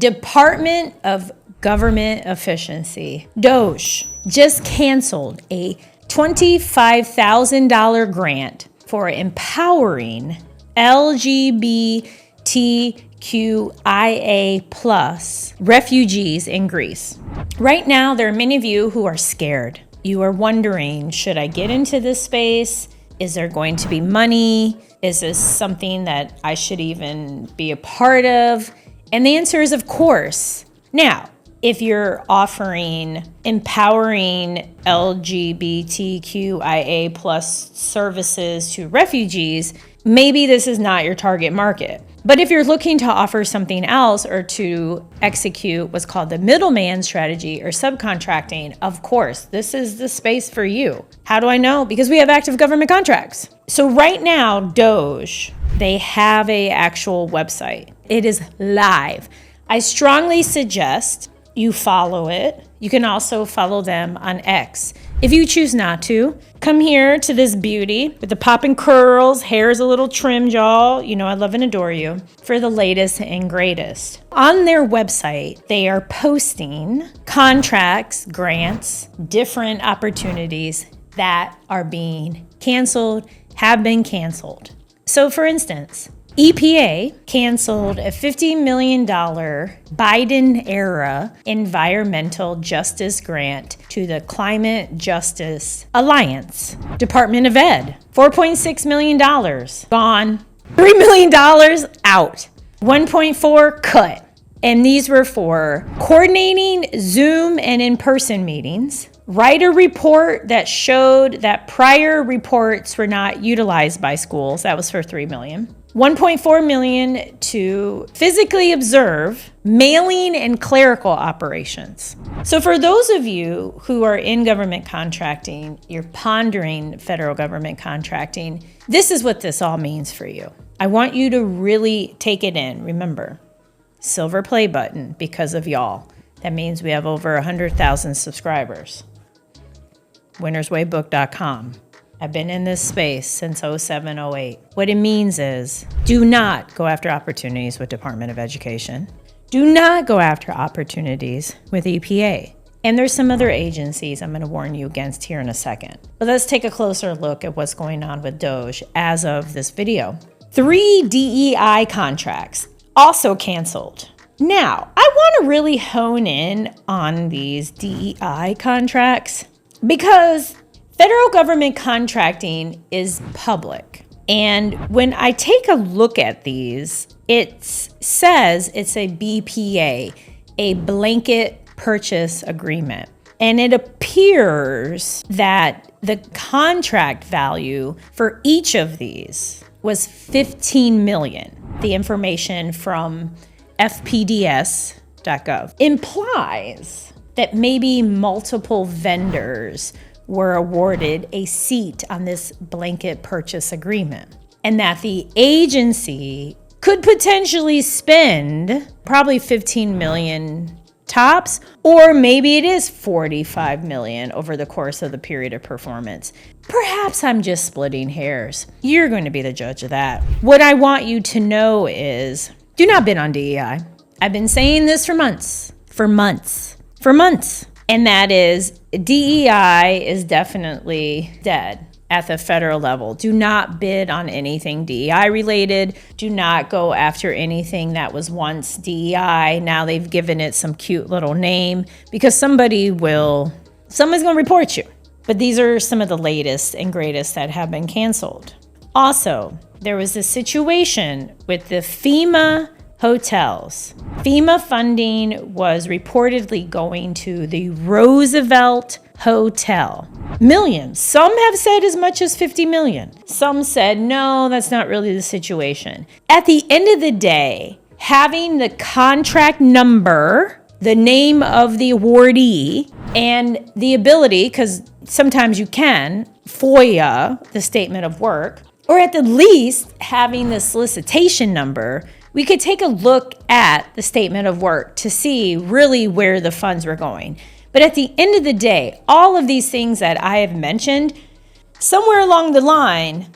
Department of Government Efficiency, DOGE, just canceled a $25,000 grant for empowering LGBTQIA+ refugees in Greece. Right now, there are many of you who are scared. You are wondering, should I get into this space? Is there going to be money? Is this something that I should even be a part of? And the answer is, of course. Now, if you're offering empowering LGBTQIA+ services to refugees, maybe this is not your target market. But if you're looking to offer something else or to execute what's called the middleman strategy or subcontracting, of course, this is the space for you. How do I know? Because we have active government contracts. So right now, DOGE, they have an actual website. It is live. I strongly suggest you follow it. You can also follow them on X. If you choose not to, come here to this beauty with the popping curls, hair is a little trimmed, y'all. You know I love and adore you, for the latest and greatest. On their website, they are posting contracts, grants, different opportunities that are being canceled, have been canceled. So for instance, EPA canceled a $50 million Biden-era environmental justice grant to the Climate Justice Alliance. Department of Ed, $4.6 million gone, $3 million out, 1.4 cut. And these were for coordinating Zoom and in-person meetings, write a report that showed that prior reports were not utilized by schools. That was for $3 million. $1.4 million to physically observe mailing and clerical operations. So for those of you who are in government contracting, you're pondering federal government contracting, this is what this all means for you. I want you to really take it in. Remember, silver play button because of y'all. That means we have over 100,000 subscribers. winnerswaybook.com. I've been in this space since 07, 08. What it means is, do not go after opportunities with Department of Education. Do not go after opportunities with EPA. And there's some other agencies I'm going to warn you against here in a second. But let's take a closer look at what's going on with DOGE as of this video. 3 DEI contracts also canceled. Now, I want to really hone in on these DEI contracts because federal government contracting is public. And when I take a look at these, it says it's a BPA, a blanket purchase agreement. And it appears that the contract value for each of these was $15 million. The information from FPDS.gov implies that maybe multiple vendors were awarded a seat on this blanket purchase agreement, and that the agency could potentially spend probably $15 million tops, or maybe it is $45 million over the course of the period of performance. Perhaps I'm just splitting hairs. You're going to be the judge of that. What I want you to know is, do not bid on DEI. I've been saying this for months. And that is, DEI is definitely dead at the federal level. Do not bid on anything DEI related. Do not go after anything that was once DEI. Now they've given it some cute little name because somebody's going to report you. But these are some of the latest and greatest that have been canceled. Also, there was a situation with the FEMA hotels. FEMA funding was reportedly going to the Roosevelt Hotel. Millions. Some have said as much as 50 million. Some said, no, that's not really the situation. At the end of the day, having the contract number, the name of the awardee, and the ability, because sometimes you can FOIA the statement of work, or at the least having the solicitation number, we could take a look at the statement of work to see really where the funds were going. But at the end of the day, all of these things that I have mentioned, somewhere along the line,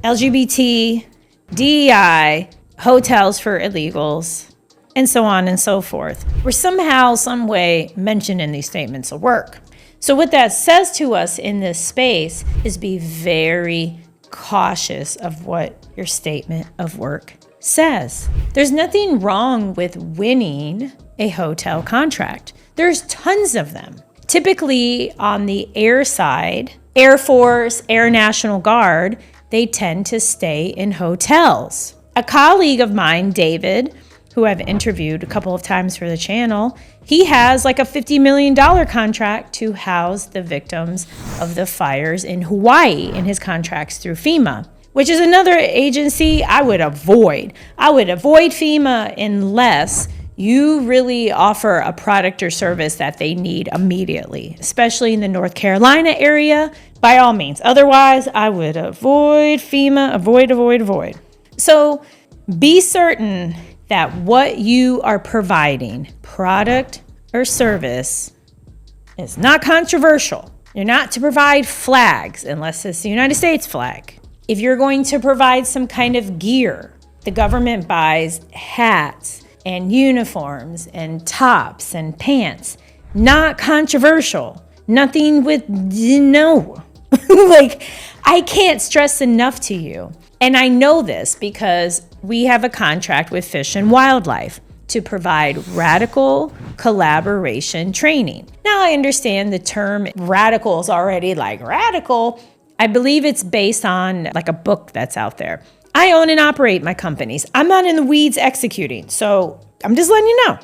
LGBT, DEI, hotels for illegals, and so on and so forth, were somehow, some way mentioned in these statements of work. So what that says to us in this space is be very cautious of what your statement of work says. There's nothing wrong with winning a hotel contract. There's tons of them. Typically on the air side, Air Force, Air National Guard, they tend to stay in hotels. A colleague of mine, David, who I've interviewed a couple of times for the channel, he has like a $50 million contract to house the victims of the fires in Hawaii in his contracts through FEMA, which is another agency I would avoid. I would avoid FEMA unless you really offer a product or service that they need immediately, especially in the North Carolina area, by all means. Otherwise, I would avoid FEMA, avoid. So be certain that what you are providing, product or service, is not controversial. You're not to provide flags unless it's the United States flag. If you're going to provide some kind of gear, the government buys hats and uniforms and tops and pants. Not controversial. Nothing with no. Like, I can't stress enough to you. And I know this because we have a contract with Fish and Wildlife to provide radical collaboration training. Now, I understand the term radical is already like radical. I believe it's based on like a book that's out there. I own and operate my companies. I'm not in the weeds executing, so I'm just letting you know.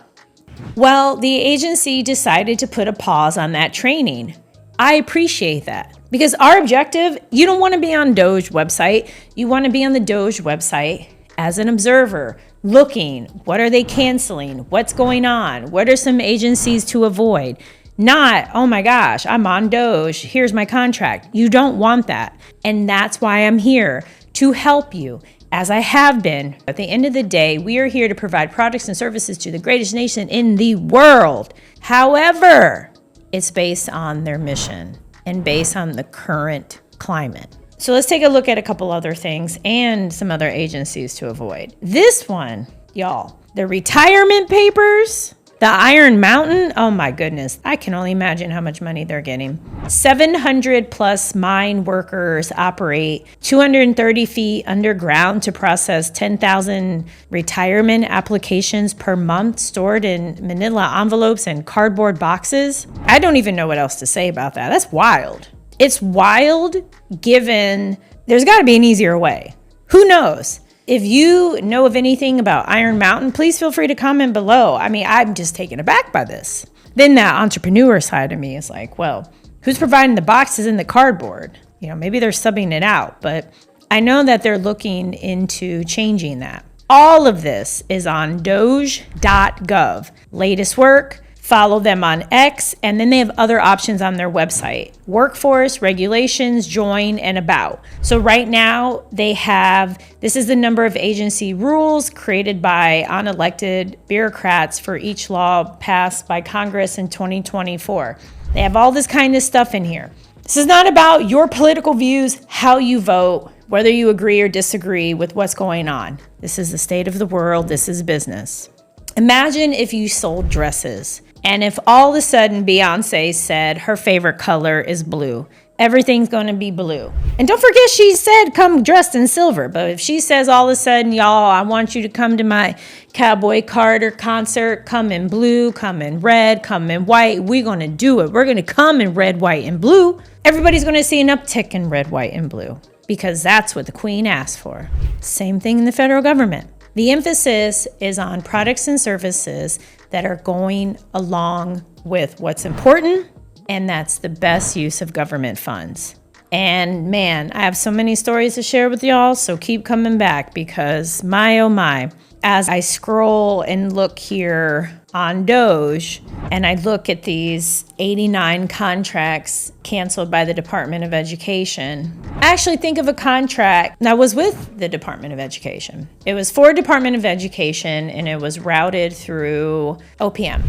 Well, the agency decided to put a pause on that training. I appreciate that because our objective, you don't want to be on DOGE website. You want to be on the DOGE website as an observer, looking, what are they canceling? What's going on? What are some agencies to avoid? Not, oh my gosh, I'm on DOGE. Here's my contract. You don't want that. And that's why I'm here, to help you, as I have been. At the end of the day, we are here to provide products and services to the greatest nation in the world. However, it's based on their mission and based on the current climate. So let's take a look at a couple other things and some other agencies to avoid. This one, y'all, the retirement papers, the Iron Mountain, oh my goodness, I can only imagine how much money they're getting. 700 plus mine workers operate 230 feet underground to process 10,000 retirement applications per month stored in manila envelopes and cardboard boxes. I don't even know what else to say about that. That's wild. It's wild given there's got to be an easier way. Who knows? If you know of anything about Iron Mountain, please feel free to comment below. I mean, I'm just taken aback by this. Then that entrepreneur side of me is like, well, who's providing the boxes and the cardboard? You know, maybe they're subbing it out, but I know that they're looking into changing that. All of this is on DOGE.gov. Latest work. Follow them on X, and then they have other options on their website. Workforce, regulations, join, and about. So right now they have, this is the number of agency rules created by unelected bureaucrats for each law passed by Congress in 2024. They have all this kind of stuff in here. This is not about your political views, how you vote, whether you agree or disagree with what's going on. This is the state of the world. This is business. Imagine if you sold dresses. And if all of a sudden Beyonce said her favorite color is blue, everything's going to be blue. And don't forget she said come dressed in silver. But if she says all of a sudden, y'all, I want you to come to my Cowboy Carter concert, come in blue, come in red, come in white, we're going to do it. We're going to come in red, white, and blue. Everybody's going to see an uptick in red, white, and blue because that's what the Queen asked for. Same thing in the federal government. The emphasis is on products and services that are going along with what's important, and that's the best use of government funds. And man, I have so many stories to share with y'all, so keep coming back because my, oh my, as I scroll and look here on DOGE, and I look at these 89 contracts canceled by the Department of Education, I actually think of a contract that was with the Department of Education. It was for Department of Education, and it was routed through OPM.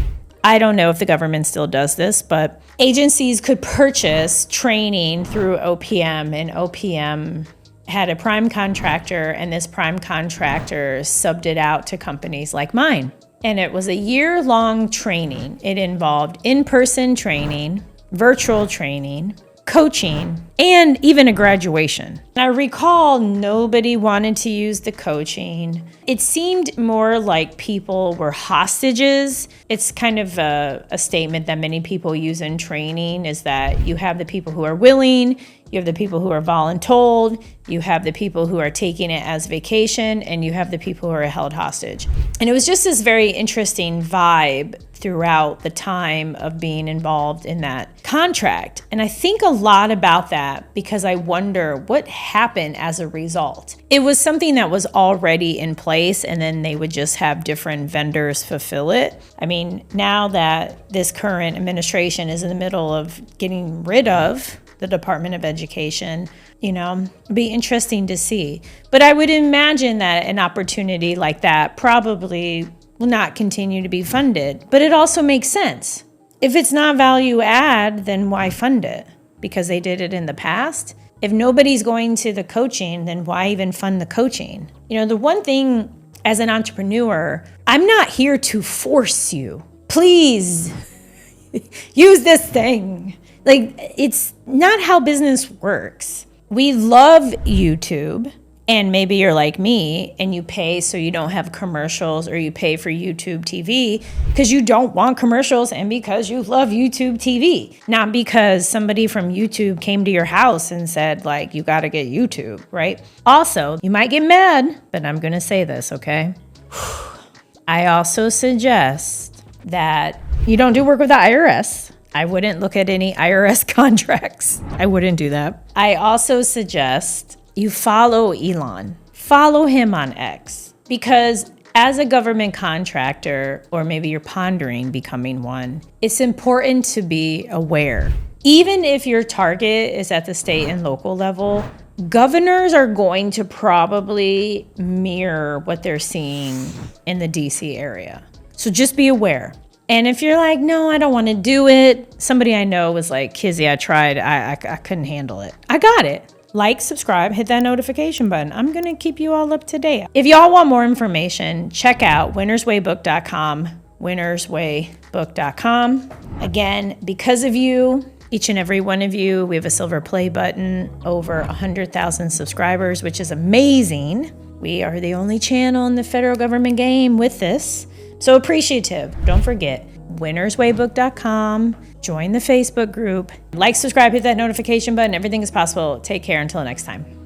I don't know if the government still does this, but agencies could purchase training through OPM, and OPM had a prime contractor, and this prime contractor subbed it out to companies like mine. And it was a year-long training. It involved in-person training, virtual training, coaching, and even a graduation. And I recall nobody wanted to use the coaching. It seemed more like people were hostages. It's kind of a statement that many people use in training, is that you have the people who are willing, you have the people who are voluntold, you have the people who are taking it as vacation, and you have the people who are held hostage. And it was just this very interesting vibe throughout the time of being involved in that contract. And I think a lot about that because I wonder what happened as a result. It was something that was already in place, and then they would just have different vendors fulfill it. I mean, now that this current administration is in the middle of getting rid of the Department of Education, it'd be interesting to see. But I would imagine that an opportunity like that probably will not continue to be funded. But it also makes sense. If it's not value add, then why fund it? Because they did it in the past? If nobody's going to the coaching, then why even fund the coaching? The one thing as an entrepreneur, I'm not here to force you. Please use this thing. It's not how business works. We love YouTube, and maybe you're like me and you pay so you don't have commercials, or you pay for YouTube TV because you don't want commercials and because you love YouTube TV, not because somebody from YouTube came to your house and said, you got to get YouTube, right? Also, you might get mad, but I'm going to say this, okay? I also suggest that you don't do work with the IRS. I wouldn't look at any IRS contracts. I wouldn't do that. I also suggest you follow Elon. Follow him on X, because as a government contractor, or maybe you're pondering becoming one, it's important to be aware. Even if your target is at the state and local level, governors are going to probably mirror what they're seeing in the DC area. So just be aware. And if you're like, no, I don't want to do it. Somebody I know was like, Kizzy, I tried. I couldn't handle it. I got it. Like, subscribe, hit that notification button. I'm going to keep you all up to date. If y'all want more information, check out winnerswaybook.com, winnerswaybook.com. Again, because of you, each and every one of you, we have a silver play button, over 100,000 subscribers, which is amazing. We are the only channel in the federal government game with this. So appreciative. Don't forget, winnerswaybook.com. Join the Facebook group. Like, subscribe, hit that notification button. Everything is possible. Take care until next time.